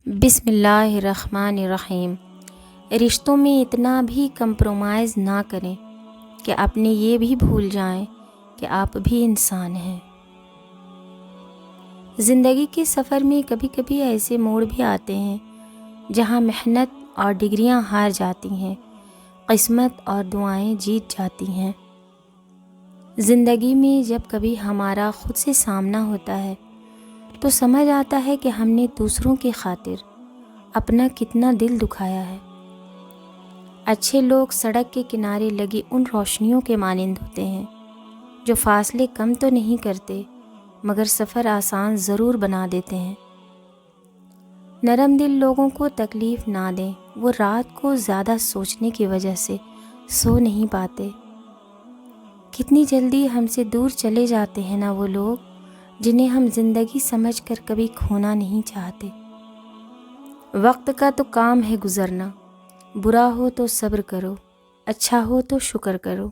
بسم اللہ الرحمن الرحیم۔ رشتوں میں اتنا بھی کمپرومائز نہ کریں کہ اپنے یہ بھی بھول جائیں کہ آپ بھی انسان ہیں۔ زندگی کے سفر میں کبھی کبھی ایسے موڑ بھی آتے ہیں جہاں محنت اور ڈگریاں ہار جاتی ہیں، قسمت اور دعائیں جیت جاتی ہیں۔ زندگی میں جب کبھی ہمارا خود سے سامنا ہوتا ہے تو سمجھ آتا ہے کہ ہم نے دوسروں کی خاطر اپنا کتنا دل دکھایا ہے۔ اچھے لوگ سڑک کے کنارے لگی ان روشنیوں کے مانند ہوتے ہیں جو فاصلے کم تو نہیں کرتے مگر سفر آسان ضرور بنا دیتے ہیں۔ نرم دل لوگوں کو تکلیف نہ دیں، وہ رات کو زیادہ سوچنے کی وجہ سے سو نہیں پاتے۔ کتنی جلدی ہم سے دور چلے جاتے ہیں نا وہ لوگ جنہیں ہم زندگی سمجھ کر کبھی کھونا نہیں چاہتے۔ وقت کا تو کام ہے گزرنا، برا ہو تو صبر کرو، اچھا ہو تو شکر کرو۔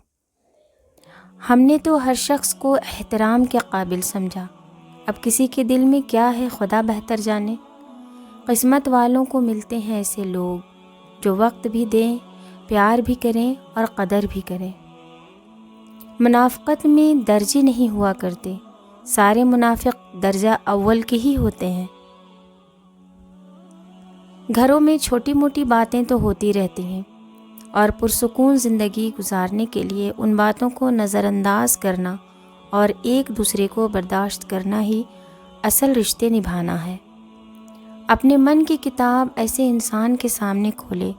ہم نے تو ہر شخص کو احترام کے قابل سمجھا، اب کسی کے دل میں کیا ہے خدا بہتر جانے۔ قسمت والوں کو ملتے ہیں ایسے لوگ جو وقت بھی دیں، پیار بھی کریں اور قدر بھی کریں۔ منافقت میں درجے نہیں ہوا کرتے، سارے منافق درجہ اول کے ہی ہوتے ہیں۔ گھروں میں چھوٹی موٹی باتیں تو ہوتی رہتی ہیں اور پرسکون زندگی گزارنے کے لیے ان باتوں کو نظر انداز کرنا اور ایک دوسرے کو برداشت کرنا ہی اصل رشتے نبھانا ہے۔ اپنے من کی کتاب ایسے انسان کے سامنے کھولے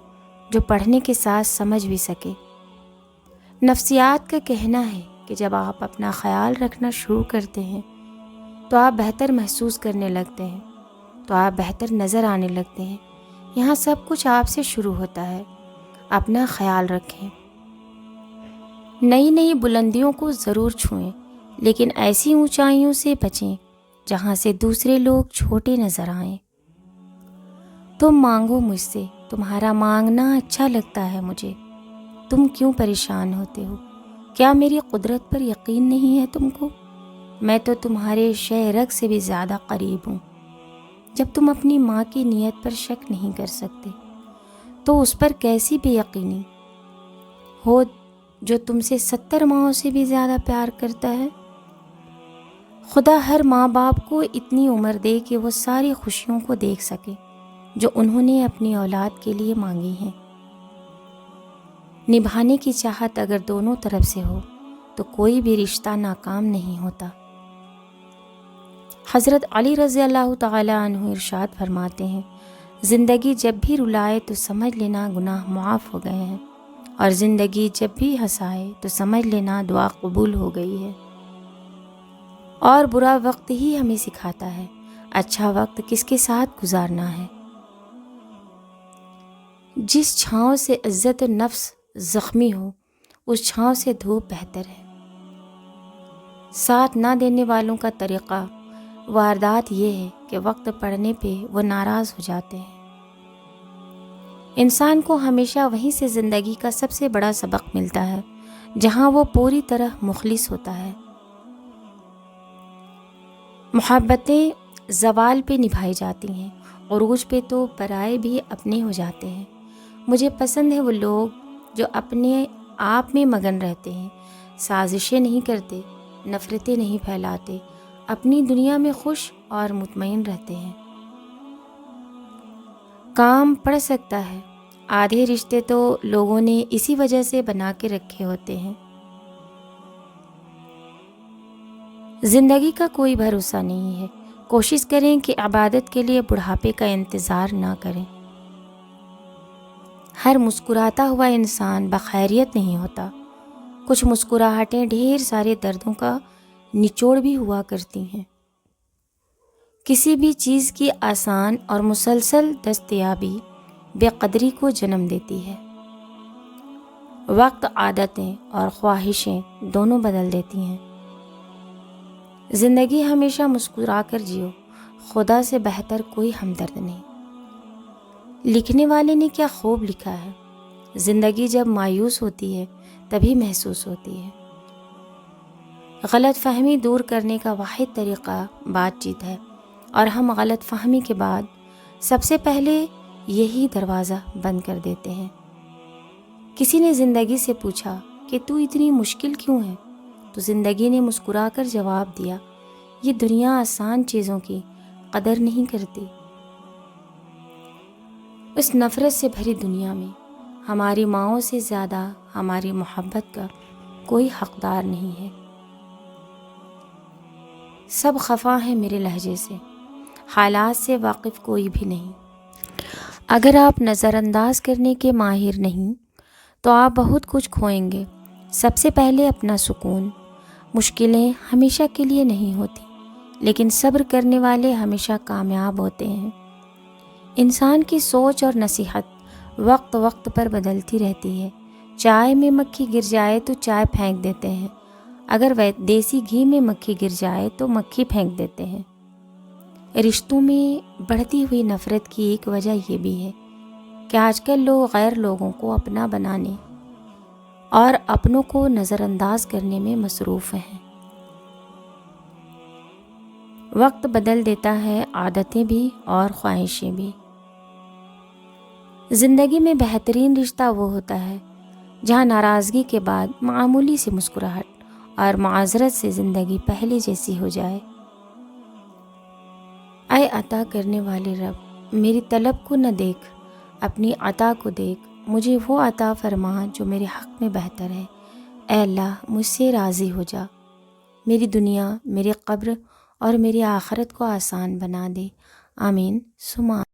جو پڑھنے کے ساتھ سمجھ بھی سکے۔ نفسیات کا کہنا ہے کہ جب آپ اپنا خیال رکھنا شروع کرتے ہیں تو آپ بہتر محسوس کرنے لگتے ہیں، تو آپ بہتر نظر آنے لگتے ہیں۔ یہاں سب کچھ آپ سے شروع ہوتا ہے۔ اپنا خیال رکھیں، نئی نئی بلندیوں کو ضرور چھوئیں، لیکن ایسی اونچائیوں سے بچیں جہاں سے دوسرے لوگ چھوٹے نظر آئیں۔ تم مانگو مجھ سے، تمہارا مانگنا اچھا لگتا ہے مجھے، تم کیوں پریشان ہوتے ہو؟ کیا میری قدرت پر یقین نہیں ہے تم کو؟ میں تو تمہارے شہ رگ سے بھی زیادہ قریب ہوں۔ جب تم اپنی ماں کی نیت پر شک نہیں کر سکتے تو اس پر کیسی بے یقینی ہو جو تم سے 70 ماؤں سے بھی زیادہ پیار کرتا ہے۔ خدا ہر ماں باپ کو اتنی عمر دے کہ وہ ساری خوشیوں کو دیکھ سکے جو انہوں نے اپنی اولاد کے لیے مانگی ہیں۔ نبھانے کی چاہت اگر دونوں طرف سے ہو تو کوئی بھی رشتہ ناکام نہیں ہوتا۔ حضرت علی رضی اللہ تعالی عنہ ارشاد فرماتے ہیں، زندگی جب بھی رلائے تو سمجھ لینا گناہ معاف ہو گئے ہیں، اور زندگی جب بھی ہنسائے تو سمجھ لینا دعا قبول ہو گئی ہے۔ اور برا وقت ہی ہمیں سکھاتا ہے اچھا وقت کس کے ساتھ گزارنا ہے۔ جس چھاؤں سے عزت نفس زخمی ہو اس چھاؤں سے دھوپ بہتر ہے۔ ساتھ نہ دینے والوں کا طریقہ واردات یہ ہے کہ وقت پڑنے پہ وہ ناراض ہو جاتے ہیں۔ انسان کو ہمیشہ وہیں سے زندگی کا سب سے بڑا سبق ملتا ہے جہاں وہ پوری طرح مخلص ہوتا ہے۔ محبتیں زوال پہ نبھائی جاتی ہیں، عروج پہ تو پرائے بھی اپنے ہو جاتے ہیں۔ مجھے پسند ہے وہ لوگ جو اپنے آپ میں مگن رہتے ہیں، سازشیں نہیں کرتے، نفرتیں نہیں پھیلاتے، اپنی دنیا میں خوش اور مطمئن رہتے ہیں۔ کام پڑ سکتا ہے، آدھے رشتے تو لوگوں نے اسی وجہ سے بنا کے رکھے ہوتے ہیں۔ زندگی کا کوئی بھروسہ نہیں ہے، کوشش کریں کہ عبادت کے لیے بڑھاپے کا انتظار نہ کریں۔ ہر مسکراتا ہوا انسان بخیریت نہیں ہوتا، کچھ مسکراہٹیں ڈھیر سارے دردوں کا نچوڑ بھی ہوا کرتی ہیں۔ کسی بھی چیز کی آسان اور مسلسل دستیابی بے قدری کو جنم دیتی ہے۔ وقت عادتیں اور خواہشیں دونوں بدل دیتی ہیں۔ زندگی ہمیشہ مسکرا کر جیو، خدا سے بہتر کوئی ہمدرد نہیں۔ لکھنے والے نے کیا خوب لکھا ہے، زندگی جب مایوس ہوتی ہے تبھی محسوس ہوتی ہے۔ غلط فہمی دور کرنے کا واحد طریقہ بات چیت ہے، اور ہم غلط فہمی کے بعد سب سے پہلے یہی دروازہ بند کر دیتے ہیں۔ کسی نے زندگی سے پوچھا کہ تو اتنی مشکل کیوں ہے؟ تو زندگی نے مسکرا کر جواب دیا، یہ دنیا آسان چیزوں کی قدر نہیں کرتی۔ اس نفرت سے بھری دنیا میں ہماری ماؤں سے زیادہ ہماری محبت کا کوئی حقدار نہیں ہے۔ سب خفا ہیں میرے لہجے سے، حالات سے واقف کوئی بھی نہیں۔ اگر آپ نظر انداز کرنے کے ماہر نہیں تو آپ بہت کچھ کھوئیں گے۔ سب سے پہلے اپنا سکون۔ مشکلیں ہمیشہ کے لیے نہیں ہوتی، لیکن صبر کرنے والے ہمیشہ کامیاب ہوتے ہیں۔ انسان کی سوچ اور نصیحت وقت وقت پر بدلتی رہتی ہے۔ چائے میں مکھی گر جائے تو چائے پھینک دیتے ہیں، اگر دیسی گھی میں مکھی گر جائے تو مکھی پھینک دیتے ہیں۔ رشتوں میں بڑھتی ہوئی نفرت کی ایک وجہ یہ بھی ہے کہ آج کل لوگ غیر لوگوں کو اپنا بنانے اور اپنوں کو نظر انداز کرنے میں مصروف ہیں۔ وقت بدل دیتا ہے عادتیں بھی اور خواہشیں بھی۔ زندگی میں بہترین رشتہ وہ ہوتا ہے جہاں ناراضگی کے بعد معمولی سی مسکراہٹ اور معذرت سے زندگی پہلے جیسی ہو جائے۔ اے عطا کرنے والے رب، میری طلب کو نہ دیکھ، اپنی عطا کو دیکھ، مجھے وہ عطا فرما جو میرے حق میں بہتر ہے۔ اے اللہ، مجھ سے راضی ہو جا، میری دنیا، میری قبر اور میری آخرت کو آسان بنا دے۔ آمین ثم آمین۔